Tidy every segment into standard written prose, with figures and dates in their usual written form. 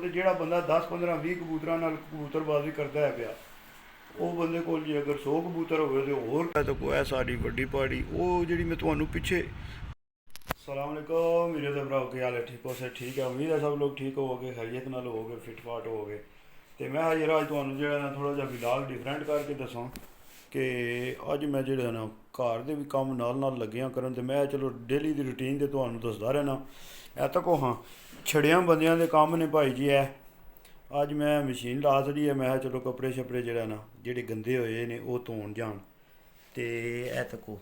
ਤੇ ਜਿਹੜਾ ਬੰਦਾ 10 15 20 ਕਬੂਤਰਾਂ ਨਾਲ ਕਬੂਤਰਬਾਜ਼ੀ ਕਰਦਾ ਹੈ ਪਿਆ, ਉਹ ਬੰਦੇ ਕੋਲ ਜੇ ਅਗਰ 100 ਕਬੂਤਰ ਹੋਵੇ ਤੇ ਹੋਰ ਤਾਂ ਕੋਈ ਹੈ ਸਾਡੀ ਵੱਡੀ ਪਹਾੜੀ ਉਹ ਜਿਹੜੀ ਮੈਂ ਤੁਹਾਨੂੰ ਪਿੱਛੇ। ਸਲਾਮ ਅਲੈਕੁਮ ਮੇਰੇ ਤੇ ਭਰਾ, ਕੀ ਹਾਲ ਹੈ? ਠੀਕ ਹੋ? ਸੇ ਠੀਕ ਹੈ, ਉਮੀਦ ਹੈ ਸਭ ਲੋਕ ਠੀਕ ਹੋਵੋਗੇ, ਖੈਰੀਅਤ ਨਾਲ ਹੋਵੋਗੇ, ਫਿਟ ਫਾਟ ਹੋਵੋਗੇ। ਤੇ ਮੈਂ ਹਾਜ਼ਰ ਅੱਜ ਤੁਹਾਨੂੰ ਜਿਹੜਾ ਨਾ ਥੋੜਾ ਜਿਹਾ ਵਿਲਾਗ ਡਿਫਰੈਂਟ ਕਰਕੇ ਦੱਸਾਂ ਕਿ ਅੱਜ ਮੈਂ ਜਿਹੜਾ ਨਾ ਘਰ ਦੇ ਵੀ ਕੰਮ ਨਾਲ ਨਾਲ ਲੱਗਿਆ ਕਰਨ, ਤੇ ਮੈਂ ਚਲੋ ਡੇਲੀ ਦੀ ਰੂਟੀਨ ਤੇ ਤੁਹਾਨੂੰ ਦੱਸਦਾ ਰਹਿਣਾ। ਇਹ ਤੱਕ ਉਹ ਹਾਂ ਛੜਿਆਂ ਬੰਦਿਆਂ ਦੇ ਕੰਮ ਨੇ ਭਾਈ ਜੀ। ਅੱਜ ਮੈਂ ਮਸ਼ੀਨ ਲਾ ਛੜੀ ਹੈ, ਮੈਂ ਕਿਹਾ ਚਲੋ ਕੱਪੜੇ ਛੱਪੜੇ ਜਿਹੜਾ ਨਾ ਜਿਹੜੇ ਗੰਦੇ ਹੋਏ ਨੇ ਉਹ ਧੋਣ ਜਾਣ। ਤੇ ਇਹ ਤੱਕੋ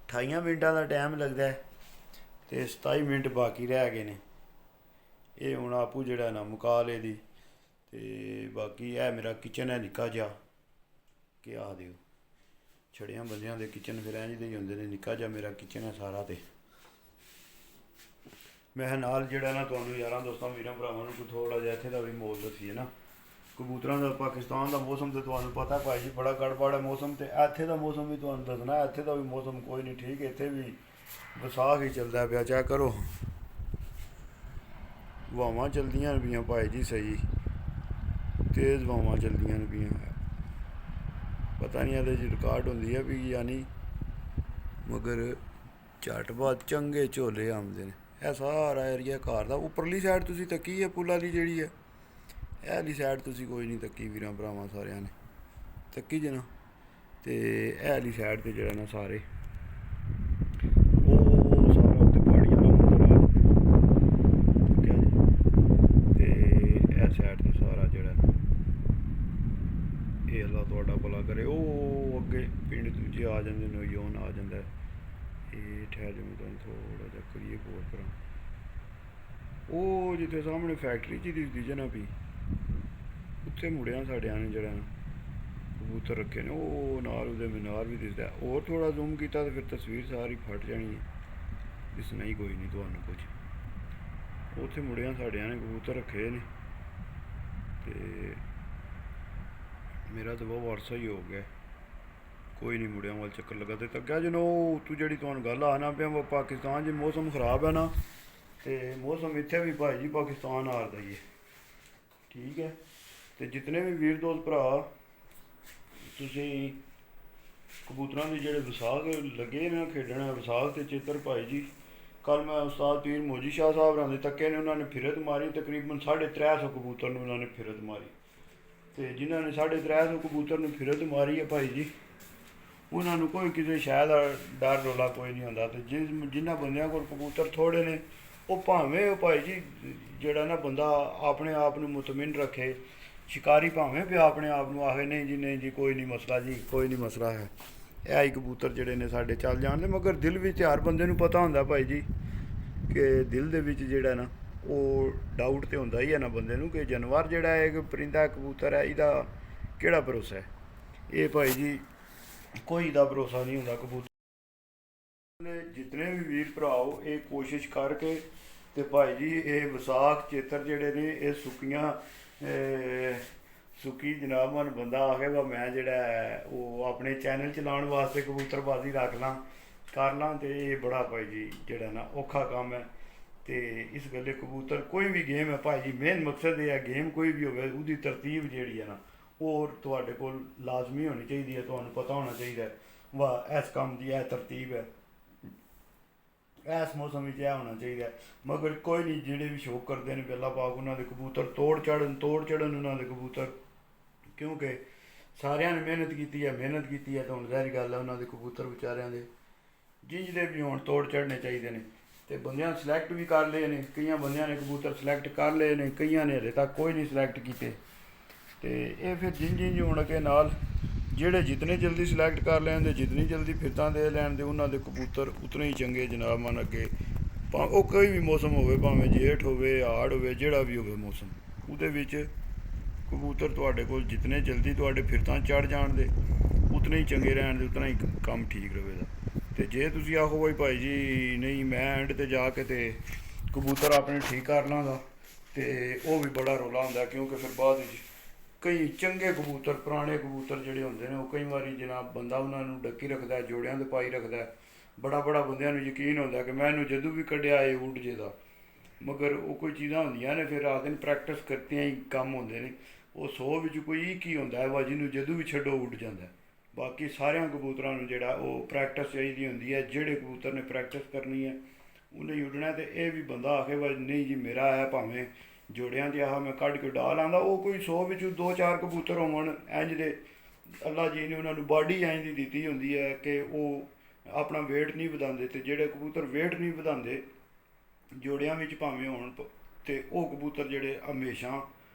28 ਮਿੰਟਾਂ ਦਾ ਟਾਈਮ ਲੱਗਦਾ ਹੈ ਤੇ 27 ਮਿੰਟ ਬਾਕੀ ਰਹਿ ਗਏ ਨੇ। ਇਹ ਹੁਣ ਆਪੂ ਜਿਹੜਾ ਨਾ ਮੁਕਾ ਲੇ ਦੀ। ਤੇ ਬਾਕੀ ਇਹ ਮੇਰਾ ਕਿਚਨ ਹੈ ਨਿੱਕਾ ਜਿਹਾ, ਕਿ ਆ ਦਿਓ ਛੜਿਆਂ ਬੰਦਿਆਂ ਦੇ ਕਿਚਨ ਫਿਰ ਇੰਝ ਦੇ ਹੀ ਹੁੰਦੇ ਨੇ, ਨਿੱਕਾ ਜਿਹਾ ਮੇਰਾ ਕਿਚਨ ਹੈ ਸਾਰਾ। ਤੇ ਮੈਂ ਨਾਲ ਜਿਹੜਾ ਨਾ ਤੁਹਾਨੂੰ ਯਾਰਾਂ ਦੋਸਤਾਂ ਵੀਰਾਂ ਭਰਾਵਾਂ ਨੂੰ ਕੋਈ ਥੋੜ੍ਹਾ ਜਿਹਾ ਇੱਥੇ ਦਾ ਵੀ ਮੋਲ ਦੱਸੀਏ ਨਾ। ਕਬੂਤਰਾਂ ਦਾ ਪਾਕਿਸਤਾਨ ਦਾ ਮੌਸਮ ਤੇ ਤੁਹਾਨੂੰ ਪਤਾ ਭਾਈ ਜੀ ਬੜਾ ਗੜਬੜ ਹੈ ਮੌਸਮ, ਤੇ ਇੱਥੇ ਦਾ ਮੌਸਮ ਵੀ ਤੁਹਾਨੂੰ ਦੱਸਣਾ। ਇੱਥੇ ਦਾ ਵੀ ਮੌਸਮ ਕੋਈ ਨਹੀਂ ਠੀਕ, ਇੱਥੇ ਵੀ ਵਿਸਾਖ ਹੀ ਚੱਲਦਾ ਪਿਆ। ਚੈੱਕ ਕਰੋ, ਹਵਾਵਾਂ ਚਲਦੀਆਂ ਪਈਆਂ ਭਾਈ ਜੀ, ਸਹੀ ਤੇਜ਼ ਹਵਾਵਾਂ ਚਲਦੀਆਂ ਪਈਆਂ। ਪਤਾ ਨਹੀਂ ਇਹਦੇ 'ਚ ਰਿਕਾਰਡ ਹੁੰਦੀ ਹੈ ਵੀ ਜਾਂ ਨਹੀਂ, ਮਗਰ ਝੱਟ ਬਾਅਦ ਚੰਗੇ ਝੋਲੇ ਆਉਂਦੇ ਨੇ। ਇਹ ਸਾਰਾ ਏਰੀਆ ਘਰ ਦਾ ਉੱਪਰਲੀ ਸਾਈਡ ਤੁਸੀਂ ਤੱਕੀ ਹੈ ਪੁੱਲ ਵਾਲੀ ਜਿਹੜੀ ਹੈ, ਇਹ ਵਾਲੀ ਸਾਈਡ ਤੁਸੀਂ ਕੋਈ ਨਹੀਂ ਤੱਕੀ ਵੀਰਾਂ ਭਰਾਵਾਂ ਸਾਰਿਆਂ ਨੇ ਤੱਕੀ ਜੇ ਨਾ। ਤੇ ਇਹ ਵਾਲੀ ਸਾਈਡ 'ਤੇ ਜਿਹੜਾ ਨਾ ਸਾਰੇ ਉਹ ਸਾਰਾ ਉੱਤੇ ਪਹਾੜੀਆਂ ਦਾ ਮੰਦਰ ਆ ਜਾਂਦਾ, ਠੀਕ ਹੈ ਜੀ। ਤੇ ਇਹ ਸਾਈਡ 'ਤੇ ਸਾਰਾ ਜਿਹੜਾ ਨਾ ਇਹ ਅੱਲਾ ਤੁਹਾਡਾ ਭਲਾ ਕਰੇ। ਉਹ ਅੱਗੇ ਪਿੰਡ ਦੂਜੇ ਆ ਜਾਂਦੇ ਨੇ, ਯੋਨ ਆ ਜਾਂਦਾ। ਇਹ ਠਹਿਰ ਜਾ ਮੈਂ ਤੁਹਾਨੂੰ ਥੋੜ੍ਹਾ ਜਿਹਾ ਕਰੀਏ ਗੌਰ ਕਰਾਂ। ਉਹ ਜਿੱਥੇ ਸਾਹਮਣੇ ਫੈਕਟਰੀ 'ਚ ਦਿਸਦੀ ਜੇ ਨਾ ਵੀ, ਉੱਥੇ ਮੁੜਿਆ ਸਾਡਿਆਂ ਨੇ ਜਿਹੜਾ ਕਬੂਤਰ ਰੱਖੇ ਨੇ, ਉਹ ਨਾਲ ਉਹਦੇ ਮੀਨਾਰ ਵੀ ਦਿਸਦਾ। ਹੋਰ ਥੋੜ੍ਹਾ ਜ਼ੂਮ ਕੀਤਾ ਤਾਂ ਫਿਰ ਤਸਵੀਰ ਸਾਰੀ ਫਟ ਜਾਣੀ ਹੈ, ਦਿਸਣਾ ਹੀ ਕੋਈ ਨਹੀਂ ਤੁਹਾਨੂੰ ਕੁਝ। ਉੱਥੇ ਮੁੜਿਆ ਸਾਡਿਆਂ ਨੇ ਕਬੂਤਰ ਰੱਖੇ ਨੇ। ਤੇ ਮੇਰਾ ਤਾਂ ਬਹੁਤ ਵਰਸਾ ਹੀ ਹੋ ਗਿਆ, ਕੋਈ ਨਹੀਂ ਮੁੜਿਆ ਵੱਲ ਚੱਕਰ ਲੱਗਾ। ਤੇ ਅੱਗੇ ਜਦੋਂ ਤੂੰ ਜਿਹੜੀ ਤੁਹਾਨੂੰ ਗੱਲ ਆਣਾ ਪਿਆ ਪਾਕਿਸਤਾਨ 'ਚ ਮੌਸਮ ਖਰਾਬ ਹੈ ਨਾ, ਤੇ ਮੌਸਮ ਇੱਥੇ ਵੀ ਭਾਈ ਜੀ ਪਾਕਿਸਤਾਨ ਹਾਰਦਾ ਹੀ ਹੈ, ਠੀਕ ਹੈ। ਤੇ ਜਿਤਨੇ ਵੀ ਵੀਰ ਦੋਸਤ ਭਰਾ ਤੁਸੀਂ ਕਬੂਤਰਾਂ ਦੇ ਜਿਹੜੇ ਵਿਸਾਖ ਲੱਗੇ ਨੇ ਖੇਡਣ, ਵਿਸਾਖ ਤੇ ਚੇਤਰ ਭਾਈ ਜੀ, ਕੱਲ ਮੈਂ ਉਸਤਾਦ ਪੀਰ ਮੋਜੀ ਸ਼ਾਹ ਸਾਹਿਬ ਹੋਰਾਂ ਦੇ ਤੱਕੇ ਨੇ, ਉਹਨਾਂ ਨੇ ਫਿਰਤ ਮਾਰੀ ਤਕਰੀਬਨ 350 ਕਬੂਤਰ ਨੂੰ ਉਹਨਾਂ ਨੇ ਫਿਰਤ ਮਾਰੀ। ਤੇ ਜਿਨ੍ਹਾਂ ਨੇ 350 ਕਬੂਤਰ ਨੂੰ ਫਿਰਤ ਮਾਰੀ ਹੈ ਭਾਈ ਜੀ, ਉਹਨਾਂ ਨੂੰ ਕੋਈ ਕਿਸੇ ਸ਼ਾਇਦ ਦਾ ਡਰ ਰੌਲਾ ਕੋਈ ਨਹੀਂ ਹੁੰਦਾ। ਤੇ ਜਿਨ੍ਹਾਂ ਬੰਦਿਆਂ ਕੋਲ ਕਬੂਤਰ ਥੋੜ੍ਹੇ ਨੇ, ਉਹ ਭਾਵੇਂ ਉਹ ਭਾਈ ਜੀ ਜਿਹੜਾ ਨਾ ਬੰਦਾ ਆਪਣੇ ਆਪ ਨੂੰ ਮੁਤਮਿਨ ਰੱਖੇ, ਸ਼ਿਕਾਰੀ ਭਾਵੇਂ ਪਿਆ ਆਪਣੇ ਆਪ ਨੂੰ ਆਖੇ ਨਹੀਂ ਜੀ ਨਹੀਂ ਜੀ ਕੋਈ ਨਹੀਂ ਮਸਲਾ ਜੀ, ਕੋਈ ਨਹੀਂ ਮਸਲਾ ਹੈ, ਇਹ ਹੀ ਕਬੂਤਰ ਜਿਹੜੇ ਨੇ ਸਾਡੇ ਚੱਲ ਜਾਣਦੇ। ਮਗਰ ਦਿਲ ਵਿੱਚ ਹਰ ਬੰਦੇ ਨੂੰ ਪਤਾ ਹੁੰਦਾ ਭਾਈ ਜੀ ਕਿ ਦਿਲ ਦੇ ਵਿੱਚ ਜਿਹੜਾ ਨਾ ਉਹ ਡਾਊਟ ਤਾਂ ਹੁੰਦਾ ਹੀ ਹੈ ਨਾ ਬੰਦੇ ਨੂੰ ਕਿ ਜਾਨਵਰ ਜਿਹੜਾ ਹੈ ਕਿ ਪਰਿੰਦਾ ਕਬੂਤਰ ਹੈ, ਇਹਦਾ ਕਿਹੜਾ ਭਰੋਸਾ ਹੈ। ਇਹ ਭਾਈ ਜੀ ਕੋਈ ਦਾ ਭਰੋਸਾ ਨਹੀਂ ਹੁੰਦਾ ਕਬੂਤਰ। ਜਿਤਨੇ ਵੀ ਵੀਰ ਭਰਾਓ ਇਹ ਕੋਸ਼ਿਸ਼ ਕਰਕੇ ਤੇ ਭਾਈ ਜੀ ਇਹ ਵਿਸਾਖ ਚੇਤਰ ਜਿਹੜੇ ਨੇ ਇਹ ਸੁੱਕੀ ਜਨਾਬ ਮਨ ਬੰਦਾ ਆ ਗਿਆ ਵਾ ਮੈਂ ਜਿਹੜਾ ਉਹ ਆਪਣੇ ਚੈਨਲ ਚਲਾਉਣ ਵਾਸਤੇ ਕਬੂਤਰਬਾਜ਼ੀ ਰੱਖ ਲਾਂ ਕਰ ਲਾਂ, ਤੇ ਇਹ ਬੜਾ ਭਾਈ ਜੀ ਜਿਹੜਾ ਨਾ ਔਖਾ ਕੰਮ ਹੈ। ਤੇ ਇਸ ਗੱਲੇ ਕਬੂਤਰ ਕੋਈ ਵੀ ਗੇਮ ਹੈ ਭਾਈ ਜੀ, ਮੇਨ ਮਕਸਦ ਇਹ ਹੈ ਗੇਮ ਕੋਈ ਵੀ ਹੋਵੇ ਉਹਦੀ ਤਰਤੀਬ ਜਿਹੜੀ ਹੈ ਨਾ ਉਹ ਤੁਹਾਡੇ ਕੋਲ ਲਾਜ਼ਮੀ ਹੋਣੀ ਚਾਹੀਦੀ ਹੈ, ਤੁਹਾਨੂੰ ਪਤਾ ਹੋਣਾ ਚਾਹੀਦਾ ਵਾਹ ਇਸ ਕੰਮ ਦੀ ਇਹ ਤਰਤੀਬ ਹੈ, ਇਸ ਮੌਸਮ ਵਿੱਚ ਇਹ ਹੋਣਾ ਚਾਹੀਦਾ। ਮਗਰ ਕੋਈ ਨਹੀਂ, ਜਿਹੜੇ ਵੀ ਸ਼ੌਕ ਕਰਦੇ ਨੇ ਅੱਲਾ ਪਾਕ ਉਹਨਾਂ ਦੇ ਕਬੂਤਰ ਤੋੜ ਚੜ੍ਹਨ ਉਹਨਾਂ ਦੇ ਕਬੂਤਰ, ਕਿਉਂਕਿ ਸਾਰਿਆਂ ਨੇ ਮਿਹਨਤ ਕੀਤੀ ਹੈ ਤਾਂ ਹੁਣ ਜ਼ਾਹਿਰ ਗੱਲ ਹੈ ਉਹਨਾਂ ਦੇ ਕਬੂਤਰ ਵਿਚਾਰਿਆਂ ਦੇ ਜਿੰਜ ਦੇ ਵੀ ਹੋਣ ਤੋੜ ਚੜ੍ਹਨੇ ਚਾਹੀਦੇ ਨੇ। ਤੇ ਬੰਦਿਆਂ ਸਿਲੈਕਟ ਵੀ ਕਰ ਲਏ ਨੇ, ਕਈਆਂ ਬੰਦਿਆਂ ਨੇ ਕਬੂਤਰ ਸਿਲੈਕਟ ਕਰ ਲਏ ਨੇ, ਕਈਆਂ ਨੇ ਹਜੇ ਤੱਕ ਕੋਈ ਨਹੀਂ ਸਿਲੈਕਟ ਕੀਤੇ। ਤੇ ਇਹ ਫਿਰ ਜਿੰਜ ਹੋਣ ਕੇ ਨਾਲ ਜਿਹੜੇ ਜਿਤਨੇ ਜਲਦੀ ਸਿਲੈਕਟ ਕਰ ਲੈਣ, ਜਿਤਨੀ ਜਲਦੀ ਫਿਰਤਾਂ ਦੇ ਲੈਣ ਦੇ ਉਹਨਾਂ ਦੇ ਕਬੂਤਰ ਉਤਨੇ ਹੀ ਚੰਗੇ ਜਨਾਬ ਮਨ ਅੱਗੇ। ਉਹ ਕੋਈ ਵੀ ਮੌਸਮ ਹੋਵੇ, ਭਾਵੇਂ ਜੇਠ ਹੋਵੇ ਹਾੜ ਹੋਵੇ, ਜਿਹੜਾ ਵੀ ਹੋਵੇ ਮੌਸਮ, ਉਹਦੇ ਵਿੱਚ ਕਬੂਤਰ ਤੁਹਾਡੇ ਕੋਲ ਜਿਤਨੇ ਜਲਦੀ ਤੁਹਾਡੇ ਫਿਰਤਾਂ ਚੜ੍ਹ ਜਾਣ ਦੇ ਉਤਨੇ ਹੀ ਚੰਗੇ ਰਹਿਣ ਦੇ, ਉਤਨਾ ਹੀ ਕੰਮ ਠੀਕ ਰਹੇਗਾ। ਤੇ ਜੇ ਤੁਸੀਂ ਆਖੋ ਬਈ ਭਾਈ ਜੀ ਨਹੀਂ ਮੈਂ ਐਂਡ 'ਤੇ ਜਾ ਕੇ ਤੇ ਕਬੂਤਰ ਆਪਣੇ ਠੀਕ ਕਰ ਲਾਂਗਾ, ਤੇ ਉਹ ਵੀ ਬੜਾ ਰੌਲਾ ਹੁੰਦਾ, ਕਿਉਂਕਿ ਫਿਰ ਬਾਅਦ ਵਿੱਚ ਕਈ ਚੰਗੇ ਕਬੂਤਰ ਪੁਰਾਣੇ ਕਬੂਤਰ ਜਿਹੜੇ ਹੁੰਦੇ ਨੇ ਉਹ ਕਈ ਵਾਰੀ ਜਨਾਬ ਬੰਦਾ ਉਹਨਾਂ ਨੂੰ ਡੱਕੀ ਰੱਖਦਾ, ਜੋੜਿਆਂ ਦੇ ਪਾਈ ਰੱਖਦਾ। ਬੜਾ ਬੰਦਿਆਂ ਨੂੰ ਯਕੀਨ ਹੁੰਦਾ ਕਿ ਮੈਂ ਇਹਨੂੰ ਜਦੋਂ ਵੀ ਕੱਢਿਆ ਇਹ ਉੱਡ ਜੇਗਾ, ਮਗਰ ਉਹ ਕੋਈ ਚੀਜ਼ਾਂ ਹੁੰਦੀਆਂ ਨੇ ਫਿਰ ਆਖਦੇ ਨੇ ਪ੍ਰੈਕਟਿਸ ਕਰਤਿਆਂ ਹੀ ਕੰਮ ਹੁੰਦੇ ਨੇ। ਉਹ 100 ਵਿੱਚ ਕੋਈ ਇੱਕ ਹੀ ਹੁੰਦਾ ਹੈ ਵਾ ਜਿਹਨੂੰ ਜਦੋਂ ਵੀ ਛੱਡੋ ਉੱਡ ਜਾਂਦਾ ਹੈ। ਬਾਕੀ ਸਾਰਿਆਂ ਕਬੂਤਰਾਂ ਨੂੰ ਜਿਹੜਾ ਉਹ ਪ੍ਰੈਕਟਿਸ ਚਾਹੀਦੀ ਹੁੰਦੀ ਹੈ। ਜਿਹੜੇ ਕਬੂਤਰ ਨੇ ਪ੍ਰੈਕਟਿਸ ਕਰਨੀ ਹੈ ਉਹਨੇ ਹੀ ਉੱਡਣਾ। ਤੇ ਇਹ ਵੀ ਬੰਦਾ ਆਖੇ ਵਾ ਨਹੀਂ ਜੀ ਮੇਰਾ ਹੈ ਭਾਵੇਂ ਜੋੜਿਆਂ 'ਤੇ ਆਹ ਮੈਂ ਕੱਢ ਕੇ ਉਡਾ ਲਾਂਦਾ, ਉਹ ਕੋਈ 100 ਵਿੱਚੋਂ 2-4 ਕਬੂਤਰ ਹੋਣ ਇੰਜ ਦੇ ਅੱਲਾ ਜੀ ਨੇ ਉਹਨਾਂ ਨੂੰ ਬਾਡੀ ਇੰਜ ਦੀ ਦਿੱਤੀ ਹੁੰਦੀ ਹੈ ਕਿ ਉਹ ਆਪਣਾ ਵੇਟ ਨਹੀਂ ਵਧਾਉਂਦੇ। ਤੇ ਜਿਹੜੇ ਕਬੂਤਰ ਵੇਟ ਨਹੀਂ ਵਧਾਉਂਦੇ ਜੋੜਿਆਂ ਵਿੱਚ ਭਾਵੇਂ ਹੋਣ ਤੇ ਉਹ ਕਬੂਤਰ ਜਿਹੜੇ ਹਮੇਸ਼ਾ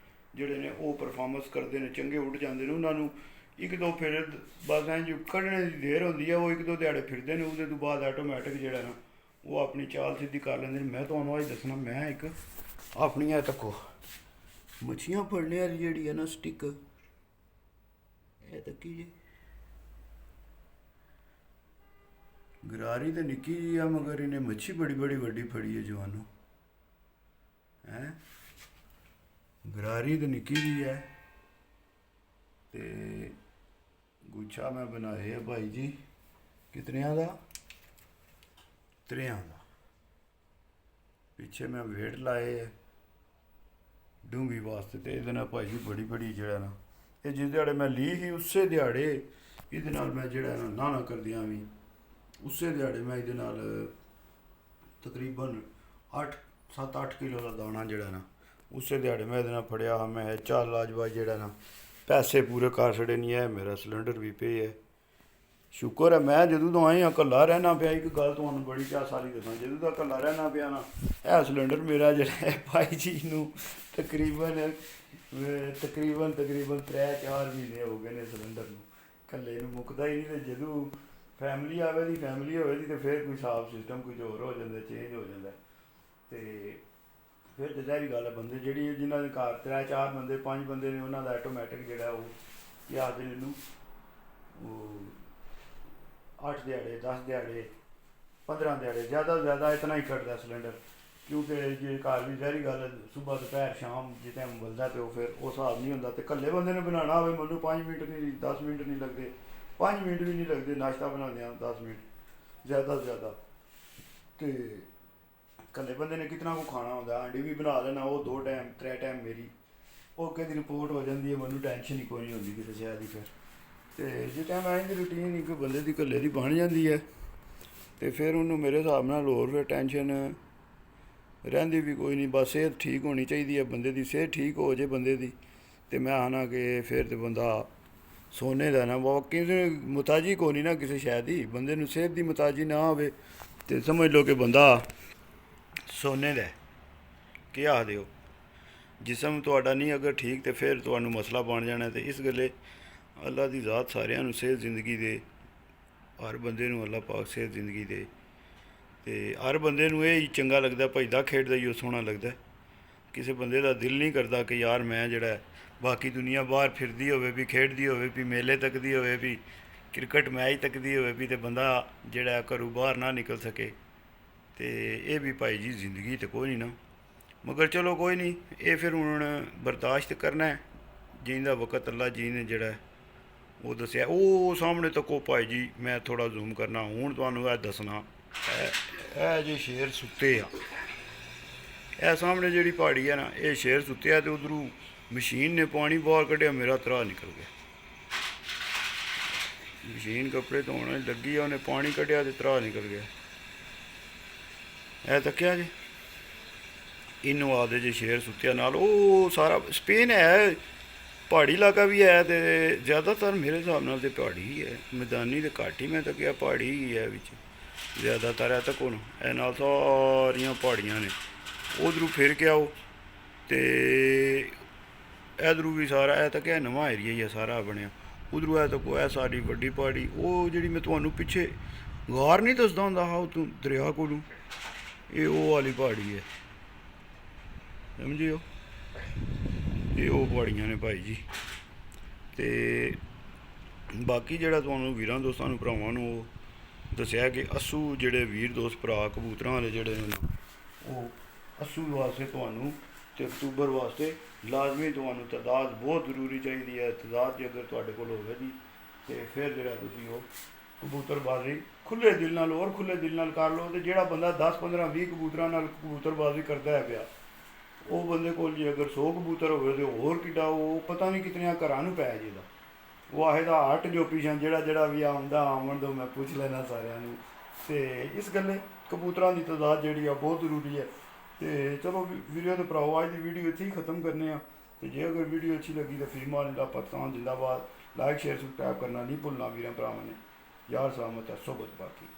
ਜਿਹੜੇ ਨੇ ਉਹ ਪਰਫਾਰਮੈਂਸ ਕਰਦੇ ਨੇ, ਚੰਗੇ ਉੱਡ ਜਾਂਦੇ ਨੇ। ਉਹਨਾਂ ਨੂੰ ਇੱਕ ਦੋ ਫਿਰ ਬਸ ਇੰਜ ਕੱਢਣੇ ਦੀ ਦੇਰ ਹੁੰਦੀ ਹੈ, ਉਹ ਇੱਕ ਦੋ ਦਿਹਾੜੇ ਫਿਰਦੇ ਨੇ, ਉਹਦੇ ਤੋਂ ਬਾਅਦ ਆਟੋਮੈਟਿਕ ਜਿਹੜਾ ਨਾ ਉਹ ਆਪਣੀ ਚਾਲ ਸਿੱਧੀ ਕਰ ਲੈਂਦੇ ਨੇ। ਮੈਂ ਤੁਹਾਨੂੰ ਅੱਜ ਦੱਸਣਾ, ਮੈਂ ਇੱਕ ਆਪਣੀਆਂ ਤੱਕੋ ਮੱਛੀਆਂ ਫੜਨੇ ਵਾਲੀ ਜਿਹੜੀ ਹੈ ਨਾ ਸਟਿਕ, ਇਹ ਤੱਕੀ ਜੀ ਗਰਾਰੀ ਤਾਂ ਨਿੱਕੀ ਜੀ ਆ ਮਗਰ ਇਹਨੇ ਮੱਛੀ ਬੜੀ ਬੜੀ ਵੱਡੀ ਫੜੀ ਹੈ ਜਵਾਨੋ। ਹੈ ਗਰਾਰੀ ਤਾਂ ਨਿੱਕੀ ਜੀ ਹੈ ਤੇ ਗੁੱਛਾ ਮੈਂ ਬਣਾਏ ਆ ਭਾਈ ਜੀ ਕਿਤਨਿਆਂ ਦਾ, 3 ਦਾ। ਪਿੱਛੇ ਮੈਂ ਵੇਟ ਲਾਏ ਹੈ ਡੂੰਗੀ ਵਾਸਤੇ ਤੇ ਇਹਦੇ ਨਾਲ ਭਾਈ ਜੀ ਬੜੀ ਬੜੀ ਜਿਹੜਾ ਨਾ ਇਹ ਜਿਸ ਦਿਹਾੜੇ ਮੈਂ ਲਈ ਸੀ ਉਸੇ ਦਿਹਾੜੇ ਇਹਦੇ ਨਾਲ ਮੈਂ ਜਿਹੜਾ ਨਾ ਕਰਦਿਆਂ ਵੀ ਉਸੇ ਦਿਹਾੜੇ ਮੈਂ ਇਹਦੇ ਨਾਲ ਤਕਰੀਬਨ 7-8 ਕਿਲੋ ਦਾ ਦਾਣਾ ਜਿਹੜਾ ਨਾ ਉਸੇ ਦਿਹਾੜੇ ਮੈਂ ਇਹਦੇ ਨਾਲ ਫੜਿਆ ਹਾਂ। ਮੈਂ ਚੱਲ ਲਾਜਵਾ ਜਿਹੜਾ ਨਾ ਪੈਸੇ ਪੂਰੇ ਕਰ ਛੜੇ ਨਹੀਂ ਹੈ। ਮੇਰਾ ਸਿਲੰਡਰ ਵੀ ਪਏ ਹੈ, ਸ਼ੁਕਰ ਹੈ। ਮੈਂ ਜਦੋਂ ਤੋਂ ਆਏ ਹਾਂ ਇਕੱਲਾ ਰਹਿਣਾ ਪਿਆ। ਇੱਕ ਗੱਲ ਤੁਹਾਨੂੰ ਬੜੀ ਚਾਅ ਸਾਰੀ ਦੱਸਾਂ, ਜਦੋਂ ਦਾ ਇਕੱਲਾ ਰਹਿਣਾ ਪਿਆ ਨਾ ਇਹ ਸਿਲੰਡਰ ਮੇਰਾ ਜਿਹੜਾ ਹੈ ਭਾਈ ਜੀ ਨੂੰ ਤਕਰੀਬਨ 3-4 ਮਹੀਨੇ ਹੋ ਗਏ ਨੇ ਸਿਲੰਡਰ ਨੂੰ, ਇਕੱਲੇ ਨੂੰ ਮੁੱਕਦਾ ਹੀ ਨਹੀਂ। ਤੇ ਜਦੋਂ ਫੈਮਿਲੀ ਆਵੇ ਦੀ ਫੈਮਿਲੀ ਹੋਵੇ ਦੀ ਤੇ ਫਿਰ ਕੋਈ ਹਿਸਾਬ ਸਿਸਟਮ ਕੁਝ ਹੋਰ ਹੋ ਜਾਂਦਾ, ਚੇਂਜ ਹੋ ਜਾਂਦਾ। ਤੇ ਫਿਰ ਤਾਂ ਜ਼ਾਹਰੀ ਗੱਲ ਹੈ ਬੰਦੇ ਜਿਹੜੀ ਜਿਨ੍ਹਾਂ ਦੇ ਘਰ 3-4 ਬੰਦੇ 5 ਬੰਦੇ ਨੇ ਉਹਨਾਂ ਦਾ ਆਟੋਮੈਟਿਕ ਜਿਹੜਾ ਉਹ ਕੀ ਆਖਦੇ ਨੇ ਇਹਨੂੰ ਉਹ 8 ਦਿਹਾੜੇ 10 ਦਿਹਾੜੇ 15 ਦਿਹਾੜੇ ਜ਼ਿਆਦਾ ਤੋਂ ਜ਼ਿਆਦਾ ਇਤਨਾ ਹੀ ਕੱਢਦਾ ਸਿਲੰਡਰ। ਕਿਉਂਕਿ ਜੇ ਘਰ ਵੀ ਜ਼ਾਹਰੀ ਗੱਲ ਸੁਬਹ ਦੁਪਹਿਰ ਸ਼ਾਮ ਜਿਸ ਟਾਈਮ ਬਲਦਾ ਤੇ ਉਹ ਫਿਰ ਉਹ ਹਿਸਾਬ ਨਹੀਂ ਹੁੰਦਾ। ਤੇ ਇਕੱਲੇ ਬੰਦੇ ਨੇ ਬਣਾਉਣਾ ਹੋਵੇ ਮੈਨੂੰ 5 ਮਿੰਟ ਨਹੀਂ 10 ਮਿੰਟ ਨਹੀਂ ਲੱਗਦੇ, 5 ਮਿੰਟ ਵੀ ਨਹੀਂ ਲੱਗਦੇ ਨਾਸ਼ਤਾ ਬਣਾਉਂਦਿਆਂ 10 ਮਿੰਟ ਜ਼ਿਆਦਾ ਤੋਂ ਜ਼ਿਆਦਾ। ਤੇ ਇਕੱਲੇ ਬੰਦੇ ਨੇ ਕਿਤਨਾ ਕੁ ਖਾਣਾ ਹੁੰਦਾ, ਆਂਡੀ ਵੀ ਬਣਾ ਲੈਣਾ ਉਹ 2 ਟਾਈਮ 3 ਟਾਈਮ ਮੇਰੀ ਉਹ ਕਿਹਦੀ ਰਿਪੋਰਟ ਹੋ ਜਾਂਦੀ ਹੈ, ਮੈਨੂੰ ਟੈਨਸ਼ਨ ਹੀ ਕੋਈ ਨਹੀਂ ਹੁੰਦੀ ਕਿਸੇ ਸ਼ਾਇਦ ਦੀ। ਫਿਰ ਤੇ ਜਿਸ ਟਾਈਮ ਐਂ ਦੀ ਰੂਟੀਨ ਇੱਕ ਬੰਦੇ ਦੀ ਇਕੱਲੇ ਦੀ ਬਣ ਜਾਂਦੀ ਹੈ ਤੇ ਫਿਰ ਉਹਨੂੰ ਮੇਰੇ ਹਿਸਾਬ ਨਾਲ ਹੋਰ ਫਿਰ ਟੈਨਸ਼ਨ ਰਹਿੰਦੀ ਵੀ ਕੋਈ ਨਹੀਂ। ਬਸ ਸਿਹਤ ਠੀਕ ਹੋਣੀ ਚਾਹੀਦੀ ਹੈ, ਬੰਦੇ ਦੀ ਸਿਹਤ ਠੀਕ ਹੋ ਜੇ ਬੰਦੇ ਦੀ ਤੇ ਮੈਂ ਆਣਾ ਕਿ ਫਿਰ ਤੇ ਬੰਦਾ ਸੋਨੇ ਦਾ ਨਾ ਕਿਸੇ ਮੁਤਾਜੀ ਕੋ ਨਹੀਂ ਨਾ ਕਿਸੇ ਸ਼ਾਇਦ ਦੀ। ਬੰਦੇ ਨੂੰ ਸਿਹਤ ਦੀ ਮੁਤਾਜੀ ਨਾ ਹੋਵੇ ਤੇ ਸਮਝ ਲਓ ਕਿ ਬੰਦਾ ਸੋਨੇ ਦਾ। ਕੀ ਆਖਦੇ ਹੋ, ਜਿਸਮ ਤੁਹਾਡਾ ਨਹੀਂ ਅਗਰ ਠੀਕ ਤੇ ਫਿਰ ਤੁਹਾਨੂੰ ਮਸਲਾ ਬਣ ਜਾਣਾ। ਤੇ ਇਸ ਗੱਲੇ ਅੱਲਾ ਦੀ ਜ਼ਾਤ ਸਾਰਿਆਂ ਨੂੰ ਸਿਹਤ ਜ਼ਿੰਦਗੀ ਦੇ, ਹਰ ਬੰਦੇ ਨੂੰ ਅੱਲਾ ਪਾਕ ਸਿਹਤ ਜ਼ਿੰਦਗੀ ਦੇ। ਤੇ ਹਰ ਬੰਦੇ ਨੂੰ ਇਹ ਹੀ ਚੰਗਾ ਲੱਗਦਾ, ਭੱਜਦਾ ਖੇਡਦਾ ਹੀ ਉਹ ਸੋਹਣਾ ਲੱਗਦਾ। ਕਿਸੇ ਬੰਦੇ ਦਾ ਦਿਲ ਨਹੀਂ ਕਰਦਾ ਕਿ ਯਾਰ ਮੈਂ ਜਿਹੜਾ ਬਾਕੀ ਦੁਨੀਆ ਬਾਹਰ ਫਿਰਦੀ ਹੋਵੇ ਵੀ ਖੇਡਦੀ ਹੋਵੇ ਵੀ ਮੇਲੇ ਤੱਕਦੀ ਹੋਵੇ ਵੀ ਕ੍ਰਿਕਟ ਮੈਚ ਤੱਕਦੀ ਹੋਵੇ ਵੀ ਤੇ ਬੰਦਾ ਜਿਹੜਾ ਘਰੋਂ ਬਾਹਰ ਨਾ ਨਿਕਲ ਸਕੇ। ਤੇ ਇਹ ਵੀ ਭਾਈ ਜੀ ਜ਼ਿੰਦਗੀ ਤੇ ਕੋਈ ਨਹੀਂ ਨਾ, ਮਗਰ ਚਲੋ ਕੋਈ ਨਹੀਂ, ਇਹ ਫਿਰ ਹੁਣ ਬਰਦਾਸ਼ਤ ਕਰਨਾ ਹੈ ਜਿੰਦਾ ਵਕਤ ਅੱਲਾ ਜੀ ਨੇ ਜਿਹੜਾ ਉਹ ਦੱਸਿਆ। ਉਹ ਸਾਹਮਣੇ ਤੱਕੋ ਭਾਈ ਜੀ ਮੈਂ ਥੋੜ੍ਹਾ ਜ਼ੂਮ ਕਰਨਾ ਹੁਣ ਤੁਹਾਨੂੰ ਇਹ ਦੱਸਣਾ। ਇਹ ਜੇ ਸ਼ੇਰ ਸੁੱਤੇ ਆ, ਇਹ ਸਾਹਮਣੇ ਜਿਹੜੀ ਪਹਾੜੀ ਹੈ ਨਾ ਇਹ ਸ਼ੇਰ ਸੁੱਤੇ ਆ ਤੇ ਉਧਰੋਂ ਮਸ਼ੀਨ ਨੇ ਪਾਣੀ ਬਾਹਰ ਕੱਢਿਆ, ਮੇਰਾ ਤਰਾ ਨਿਕਲ ਗਿਆ। ਮਸ਼ੀਨ ਕੱਪੜੇ ਧੋਣ ਲੱਗੀ ਆ, ਉਹਨੇ ਪਾਣੀ ਕੱਢਿਆ ਤੇ ਤਰਾ ਨਿਕਲ ਗਿਆ। ਇਹ ਤੱਕਿਆ ਜੀ ਇਹਨੂੰ ਆਦੇ ਜੇ ਸ਼ੇਰ ਸੁੱਤਿਆ ਨਾਲ ਉਹ ਸਾਰਾ ਸਪੇਨ ਹੈ, ਪਹਾੜੀ ਇਲਾਕਾ ਵੀ ਹੈ ਤੇ ਜ਼ਿਆਦਾਤਰ ਮੇਰੇ ਹਿਸਾਬ ਨਾਲ ਤੇ ਪਹਾੜੀ ਹੀ ਹੈ, ਮੈਦਾਨੀ ਤੇ ਘੱਟ ਹੀ ਮੈਂ ਤੱਕਿਆ, ਪਹਾੜੀ ਹੀ ਹੈ ਵਿੱਚ ਜ਼ਿਆਦਾਤਰ। ਹੈ ਤੱਕੋ ਨਾ ਇਹ ਨਾਲ ਸਾਰੀਆਂ ਪਹਾੜੀਆਂ ਨੇ। ਉਧਰੋਂ ਫਿਰ ਕੇ ਆਓ ਤੇ ਇਧਰੋਂ ਵੀ ਸਾਰਾ ਇਹ ਤੱਕਿਆ ਨਵਾਂ ਏਰੀਆ ਹੀ ਹੈ ਸਾਰਾ ਬਣਿਆ। ਉਧਰੋਂ ਇਹ ਤੱਕੋ ਇਹ ਸਾਰੀ ਵੱਡੀ ਪਹਾੜੀ, ਉਹ ਜਿਹੜੀ ਮੈਂ ਤੁਹਾਨੂੰ ਪਿੱਛੇ ਗਾਰ ਨਹੀਂ ਦੱਸਦਾ ਹੁੰਦਾ ਹਾਂ ਉਹ ਤੂੰ ਦਰਿਆ ਕੋਲੋਂ, ਇਹ ਉਹ ਵਾਲੀ ਪਹਾੜੀ ਹੈ ਸਮਝਿਓ। ਇਹ ਉਹ ਪਹਾੜੀਆਂ ਨੇ ਭਾਈ ਜੀ। ਤੇ ਬਾਕੀ ਜਿਹੜਾ ਤੁਹਾਨੂੰ ਵੀਰਾਂ ਦੋਸਤਾਂ ਨੂੰ ਭਰਾਵਾਂ ਨੂੰ ਉਹ ਦੱਸਿਆ ਕਿ ਅੱਸੂ ਜਿਹੜੇ ਵੀਰ ਦੋਸਤ ਭਰਾ ਕਬੂਤਰਾਂ ਵਾਲੇ ਜਿਹੜੇ ਨੇ ਉਹ ਅੱਸੂ ਵਾਸਤੇ ਤੁਹਾਨੂੰ ਤੇ ਅਕਤੂਬਰ ਵਾਸਤੇ ਲਾਜ਼ਮੀ ਤੁਹਾਨੂੰ ਤਾਦਾਦ ਬਹੁਤ ਜ਼ਰੂਰੀ ਚਾਹੀਦੀ ਹੈ। ਤਾਦਾਦ ਜੇ ਅਗਰ ਤੁਹਾਡੇ ਕੋਲ ਹੋਵੇ ਜੀ ਤੇ ਫਿਰ ਜਿਹੜਾ ਤੁਸੀਂ ਉਹ ਕਬੂਤਰਬਾਜ਼ੀ ਖੁੱਲੇ ਦਿਲ ਨਾਲ, ਹੋਰ ਖੁੱਲੇ ਦਿਲ ਨਾਲ ਕਰ ਲਓ। ਤੇ ਜਿਹੜਾ ਬੰਦਾ 10 15 20 ਕਬੂਤਰਾਂ ਨਾਲ ਕਬੂਤਰਬਾਜ਼ੀ ਕਰਦਾ ਹੈ ਪਿਆ, ਉਹ ਬੰਦੇ ਕੋਲ ਜੇ ਅਗਰ 100 ਕਬੂਤਰ ਹੋਵੇ ਤੇ ਹੋਰ ਕਿੱਡਾ, ਉਹ ਪਤਾ ਨਹੀਂ ਕਿਤਨਿਆਂ ਘਰਾਂ ਨੂੰ ਪੈ ਜਾਏਗਾ। ਉਹ ਆਹੇਦਾ ਹਟ ਜੋ ਪਿਛਾਂ ਜਿਹੜਾ ਜਿਹੜਾ ਵੀ ਆਉਂਦਾ ਆਉਣ ਦੋ, ਮੈਂ ਪੁੱਛ ਲੈਣਾ ਸਾਰਿਆਂ ਨੂੰ। ਤੇ ਇਸ ਗੱਲੇ ਕਬੂਤਰਾਂ ਦੀ ਤਾਦਾਦ ਜਿਹੜੀ ਆ ਬਹੁਤ ਜ਼ਰੂਰੀ ਹੈ। ਤੇ ਚਲੋ ਵੀਡੀਓ ਤੇ ਭਰਾਓ, ਅੱਜ ਦੀ ਵੀਡੀਓ ਇੱਥੇ ਹੀ ਖਤਮ ਕਰਨੇ ਆ। ਤੇ ਜੇ ਅਗਰ ਵੀਡੀਓ ਅੱਛੀ ਲੱਗੀ ਤਾਂ ਫੀਮਾ ਜਿੰਦਾ ਪਾਕਿਸਤਾਨ ਜਿੰਦਾਬਾਦ, ਲਾइक शेयर सब्सक्राइब करना नहीं भूलना वीर भरावां ने। यार सलामत है सोबत बाकी।